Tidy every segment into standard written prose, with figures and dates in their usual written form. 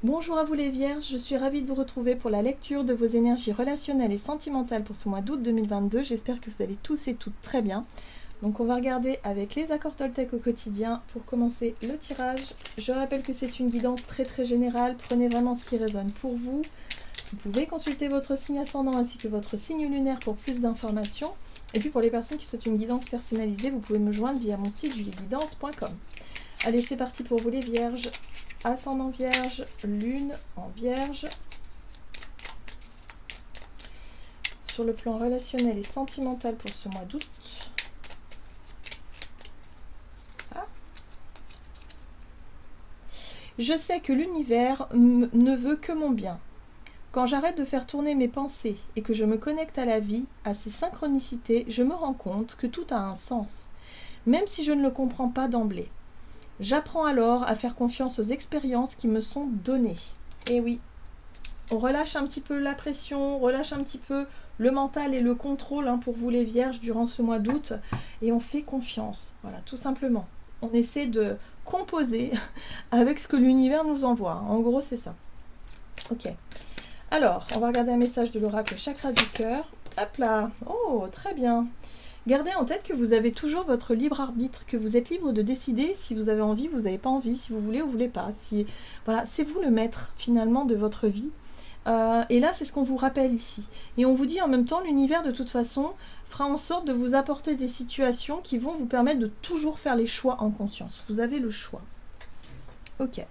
Bonjour à vous les Vierges, je suis ravie de vous retrouver pour la lecture de vos énergies relationnelles et sentimentales pour ce mois d'août 2022. J'espère que vous allez tous et toutes très bien. Donc on va regarder avec les accords Toltec au quotidien pour commencer le tirage. Je rappelle que c'est une guidance très générale, prenez vraiment ce qui résonne pour vous. Vous pouvez consulter votre signe ascendant ainsi que votre signe lunaire pour plus d'informations. Et puis pour les personnes qui souhaitent une guidance personnalisée, vous pouvez me joindre via mon site julieguidance.com. Allez, c'est parti pour vous les Vierges. Ascendant Vierge, Lune en Vierge. Sur le plan relationnel et sentimental pour ce mois d'août. Ah. Je sais que l'univers ne veut que mon bien. Quand j'arrête de faire tourner mes pensées et que je me connecte à la vie, à ses synchronicités, je me rends compte que tout a un sens, même si je ne le comprends pas d'emblée. J'apprends alors à faire confiance aux expériences qui me sont données. Et oui, on relâche un petit peu la pression, on relâche un petit peu le mental et le contrôle pour vous les Vierges durant ce mois d'août. Et on fait confiance, voilà, tout simplement. On essaie de composer avec ce que l'univers nous envoie. En gros, c'est ça. Ok. Alors, on va regarder un message de l'oracle Chakra du cœur. Hop là. Oh, très bien. Gardez en tête que vous avez toujours votre libre arbitre, que vous êtes libre de décider si vous avez envie, vous n'avez pas envie, si vous voulez ou vous voulez pas. Voilà, c'est vous le maître finalement de votre vie. Et là, c'est ce qu'on vous rappelle ici. Et on vous dit en même temps, l'univers de toute façon fera en sorte de vous apporter des situations qui vont vous permettre de toujours faire les choix en conscience. Vous avez le choix. Ok.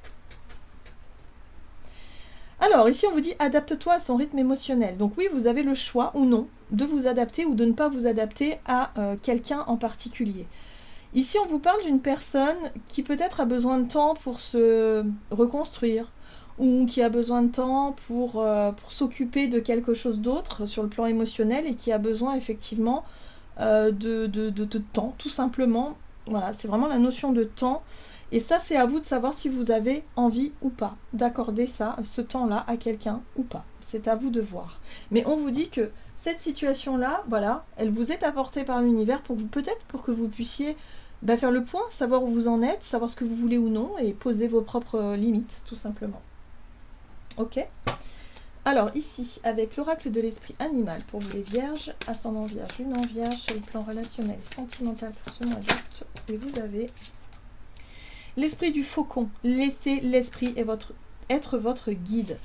Alors, ici, on vous dit adapte-toi à son rythme émotionnel. Donc oui, vous avez le choix ou non de vous adapter ou de ne pas vous adapter à quelqu'un en particulier. Ici, on vous parle d'une personne qui peut-être a besoin de temps pour se reconstruire ou qui a besoin de temps pour s'occuper de quelque chose d'autre sur le plan émotionnel et qui a besoin effectivement de temps, tout simplement. Voilà, c'est vraiment la notion de temps. Et ça, c'est à vous de savoir si vous avez envie ou pas d'accorder ça, ce temps-là, à quelqu'un ou pas. C'est à vous de voir. Mais on vous dit que cette situation-là, voilà, elle vous est apportée par l'univers pour que vous puissiez faire le point, savoir où vous en êtes, savoir ce que vous voulez ou non, et poser vos propres limites, tout simplement. Ok ? Alors ici, avec l'oracle de l'esprit animal pour vous les Vierges, ascendant Vierge, lune en Vierge, sur le plan relationnel et sentimental pour ce mois d'août, et vous avez l'esprit du faucon. Laissez l'esprit être votre guide.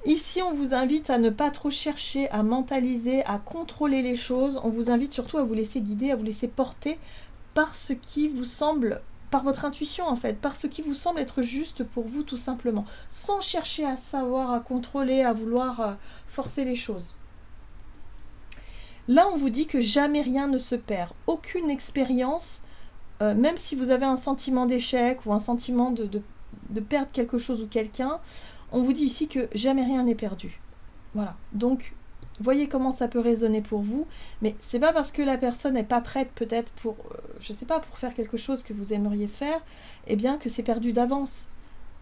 Ici, on vous invite à ne pas trop chercher, à mentaliser, à contrôler les choses. On vous invite surtout à vous laisser guider, à vous laisser porter par ce qui vous semble, par votre intuition en fait, par ce qui vous semble être juste pour vous tout simplement, sans chercher à savoir, à contrôler, à vouloir forcer les choses. Là, on vous dit que jamais rien ne se perd, aucune expérience, même si vous avez un sentiment d'échec ou un sentiment de perdre quelque chose ou quelqu'un, on vous dit ici que jamais rien n'est perdu. Voilà, donc voyez comment ça peut résonner pour vous, mais c'est pas parce que la personne n'est pas prête peut-être pour, je sais pas, pour faire quelque chose que vous aimeriez faire, eh bien que c'est perdu d'avance.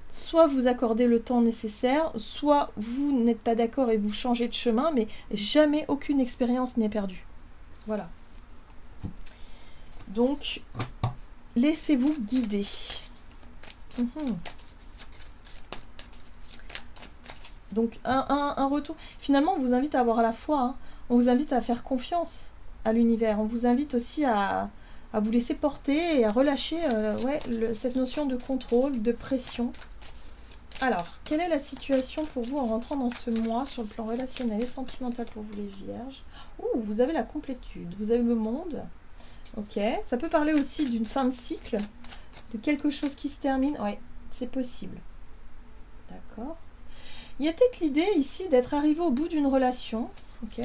Soit vous accordez le temps nécessaire, soit vous n'êtes pas d'accord et vous changez de chemin, mais jamais aucune expérience n'est perdue. Voilà. Donc, laissez-vous guider. Donc un retour, finalement on vous invite à avoir la foi, on vous invite à faire confiance à l'univers, on vous invite aussi à vous laisser porter et à relâcher cette notion de contrôle, de pression. Alors, quelle est la situation pour vous en rentrant dans ce mois sur le plan relationnel et sentimental pour vous les Vierges? Vous avez la complétude, vous avez le monde. Ok, ça peut parler aussi d'une fin de cycle, de quelque chose qui se termine. Ouais, c'est possible. D'accord. Il y a peut-être l'idée ici d'être arrivé au bout d'une relation. Ok.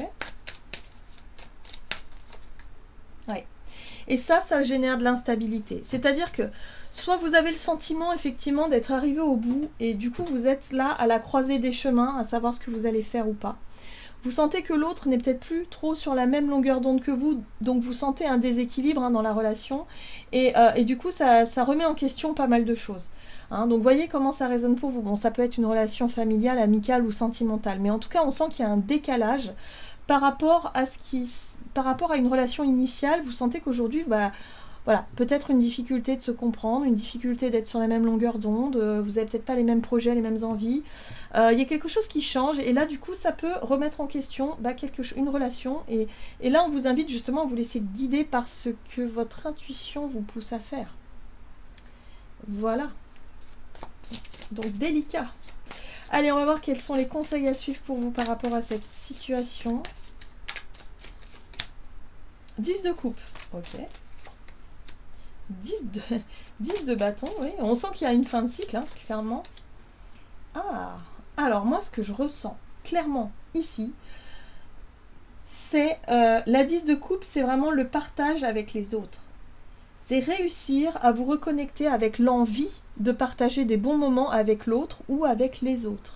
Ouais. Et ça génère de l'instabilité. C'est-à-dire que soit vous avez le sentiment effectivement d'être arrivé au bout et du coup vous êtes là à la croisée des chemins, à savoir ce que vous allez faire ou pas. Vous sentez que l'autre n'est peut-être plus trop sur la même longueur d'onde que vous, donc vous sentez un déséquilibre dans la relation, et du coup ça remet en question pas mal de choses. Donc voyez comment ça résonne pour vous. Bon, ça peut être une relation familiale, amicale ou sentimentale, mais en tout cas on sent qu'il y a un décalage par rapport à une relation initiale. Vous sentez qu'aujourd'hui, voilà, peut-être une difficulté de se comprendre, une difficulté d'être sur la même longueur d'onde, vous n'avez peut-être pas les mêmes projets, les mêmes envies. Il y a quelque chose qui change, et là, du coup, ça peut remettre en question une relation. Et là, on vous invite justement à vous laisser guider par ce que votre intuition vous pousse à faire. Voilà. Donc, délicat. Allez, on va voir quels sont les conseils à suivre pour vous par rapport à cette situation. 10 de coupe. Ok. 10 de bâton, oui. On sent qu'il y a une fin de cycle, hein, clairement. Ah, alors moi, ce que je ressens clairement ici, c'est la 10 de coupe, c'est vraiment le partage avec les autres. C'est réussir à vous reconnecter avec l'envie de partager des bons moments avec l'autre ou avec les autres.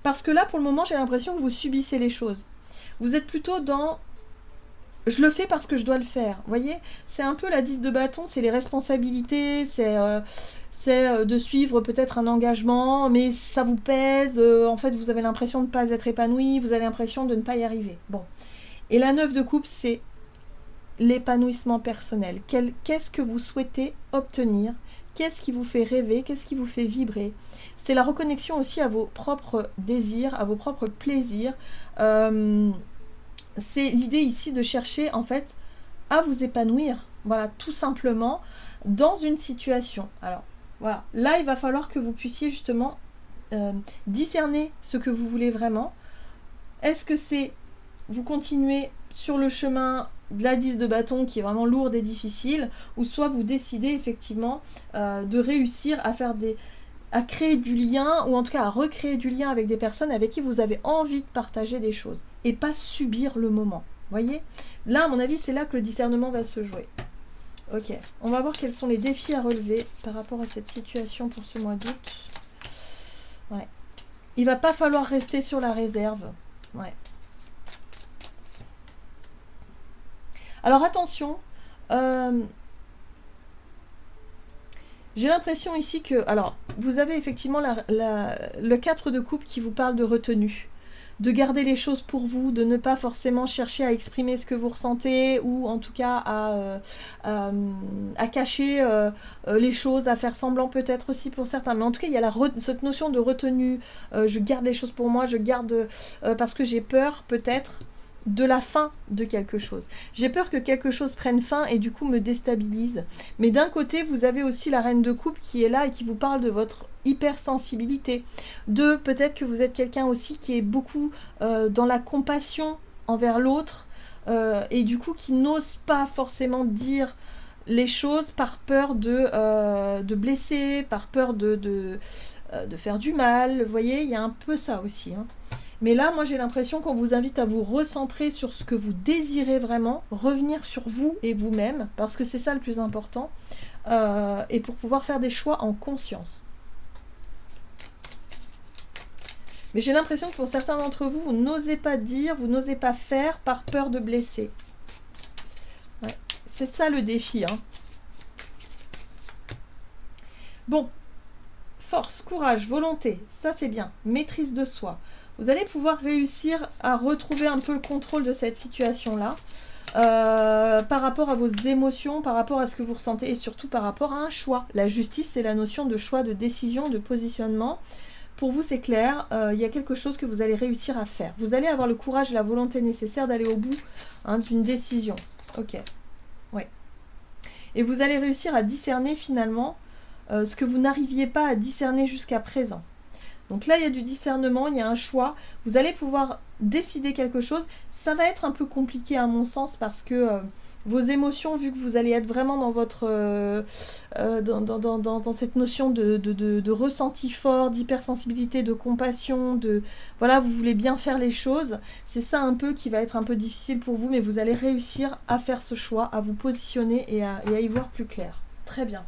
Parce que là, pour le moment, j'ai l'impression que vous subissez les choses. Vous êtes plutôt dans... Je le fais parce que je dois le faire. Vous voyez, c'est un peu la 10 de bâton, c'est les responsabilités, c'est de suivre peut-être un engagement, mais ça vous pèse, en fait vous avez l'impression de ne pas être épanoui, vous avez l'impression de ne pas y arriver. Bon. Et la 9 de coupe, c'est l'épanouissement personnel. Qu'est-ce que vous souhaitez obtenir? Qu'est-ce qui vous fait rêver? Qu'est-ce qui vous fait vibrer? C'est la reconnexion aussi à vos propres désirs, à vos propres plaisirs. C'est l'idée ici de chercher en fait à vous épanouir, voilà, tout simplement, dans une situation. Alors, voilà, là, il va falloir que vous puissiez justement discerner ce que vous voulez vraiment. Est-ce que c'est vous continuez sur le chemin de la 10 de bâton qui est vraiment lourde et difficile, ou soit vous décidez effectivement de réussir à créer du lien, ou en tout cas à recréer du lien avec des personnes avec qui vous avez envie de partager des choses, et pas subir le moment. Voyez? Là, à mon avis, c'est là que le discernement va se jouer. Ok, on va voir quels sont les défis à relever par rapport à cette situation pour ce mois d'août. Ouais. Il va pas falloir rester sur la réserve. Ouais. Alors attention, j'ai l'impression ici que... Alors, vous avez effectivement le 4 de coupe qui vous parle de retenue. De garder les choses pour vous, de ne pas forcément chercher à exprimer ce que vous ressentez, ou en tout cas à cacher les choses, à faire semblant peut-être aussi pour certains. Mais en tout cas, il y a cette notion de retenue. Je garde les choses pour moi, je garde parce que j'ai peur peut-être de la fin de quelque chose. J'ai peur que quelque chose prenne fin et du coup me déstabilise. Mais d'un côté, vous avez aussi la reine de coupe qui est là et qui vous parle de votre hypersensibilité. De peut-être que vous êtes quelqu'un aussi qui est beaucoup dans la compassion envers l'autre et du coup qui n'ose pas forcément dire les choses par peur de blesser, par peur de faire du mal. Vous voyez, il y a un peu ça aussi, hein. Mais là, moi, j'ai l'impression qu'on vous invite à vous recentrer sur ce que vous désirez vraiment, revenir sur vous et vous-même, parce que c'est ça le plus important, et pour pouvoir faire des choix en conscience. Mais j'ai l'impression que pour certains d'entre vous, vous n'osez pas dire, vous n'osez pas faire par peur de blesser. Ouais, c'est ça le défi, hein. Bon, force, courage, volonté, ça c'est bien, maîtrise de soi. Vous allez pouvoir réussir à retrouver un peu le contrôle de cette situation-là, par rapport à vos émotions, par rapport à ce que vous ressentez, et surtout par rapport à un choix. La justice, c'est la notion de choix, de décision, de positionnement. Pour vous, c'est clair, il y a quelque chose que vous allez réussir à faire. Vous allez avoir le courage et la volonté nécessaire d'aller au bout d'une décision. Ok, ouais. Et vous allez réussir à discerner finalement ce que vous n'arriviez pas à discerner jusqu'à présent. Donc là, il y a du discernement, il y a un choix. Vous allez pouvoir décider quelque chose. Ça va être un peu compliqué à mon sens parce que vos émotions, vu que vous allez être vraiment dans votre dans cette notion de ressenti fort, d'hypersensibilité, de compassion, voilà, vous voulez bien faire les choses. C'est ça un peu qui va être un peu difficile pour vous, mais vous allez réussir à faire ce choix, à vous positionner et à y voir plus clair. Très bien.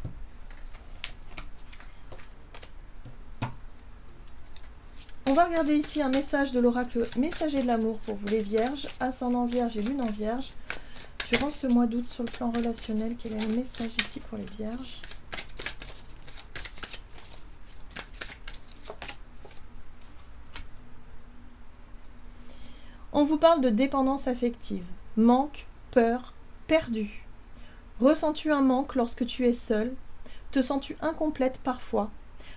On va regarder ici un message de l'oracle messager de l'amour pour vous les vierges, ascendant vierge et lune en vierge. Durant ce mois d'août sur le plan relationnel, quel est le message ici pour les vierges? On vous parle de dépendance affective, manque, peur, perdu. Ressens-tu un manque lorsque tu es seule? Te sens-tu incomplète parfois?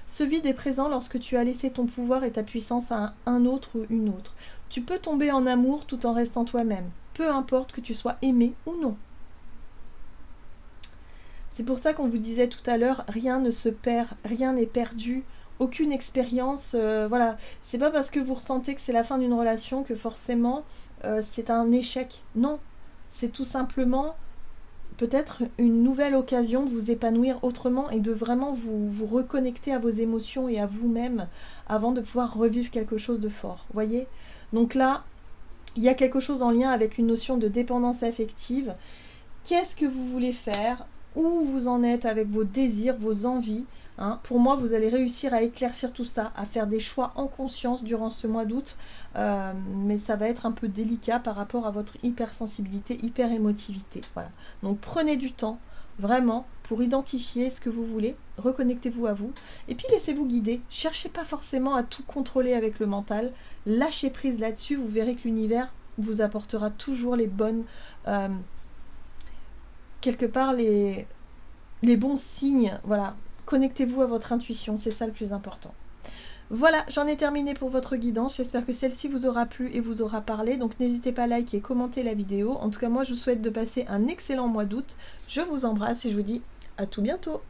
Ce vide est présent lorsque tu as laissé ton pouvoir et ta puissance à un autre ou une autre. Tu peux tomber en amour tout en restant toi-même, peu importe que tu sois aimé ou non. C'est pour ça qu'on vous disait tout à l'heure, rien ne se perd, rien n'est perdu, aucune expérience, voilà. C'est pas parce que vous ressentez que c'est la fin d'une relation que forcément c'est un échec. Non, c'est tout simplement peut-être une nouvelle occasion de vous épanouir autrement et de vraiment vous reconnecter à vos émotions et à vous-même avant de pouvoir revivre quelque chose de fort. Voyez? Donc là, il y a quelque chose en lien avec une notion de dépendance affective. Qu'est-ce que vous voulez faire? Où vous en êtes avec vos désirs, vos envies, hein? Pour moi, vous allez réussir à éclaircir tout ça, à faire des choix en conscience durant ce mois d'août, mais ça va être un peu délicat par rapport à votre hypersensibilité, hyper-émotivité. Voilà. Donc prenez du temps, vraiment, pour identifier ce que vous voulez, reconnectez-vous à vous, et puis laissez-vous guider. Cherchez pas forcément à tout contrôler avec le mental, lâchez prise là-dessus, vous verrez que l'univers vous apportera toujours les bonnes... quelque part les bons signes, voilà. Connectez-vous à votre intuition, c'est ça le plus important. Voilà, j'en ai terminé pour votre guidance. J'espère que celle-ci vous aura plu et vous aura parlé. Donc n'hésitez pas à liker et commenter la vidéo. En tout cas, moi, je vous souhaite de passer un excellent mois d'août. Je vous embrasse et je vous dis à tout bientôt.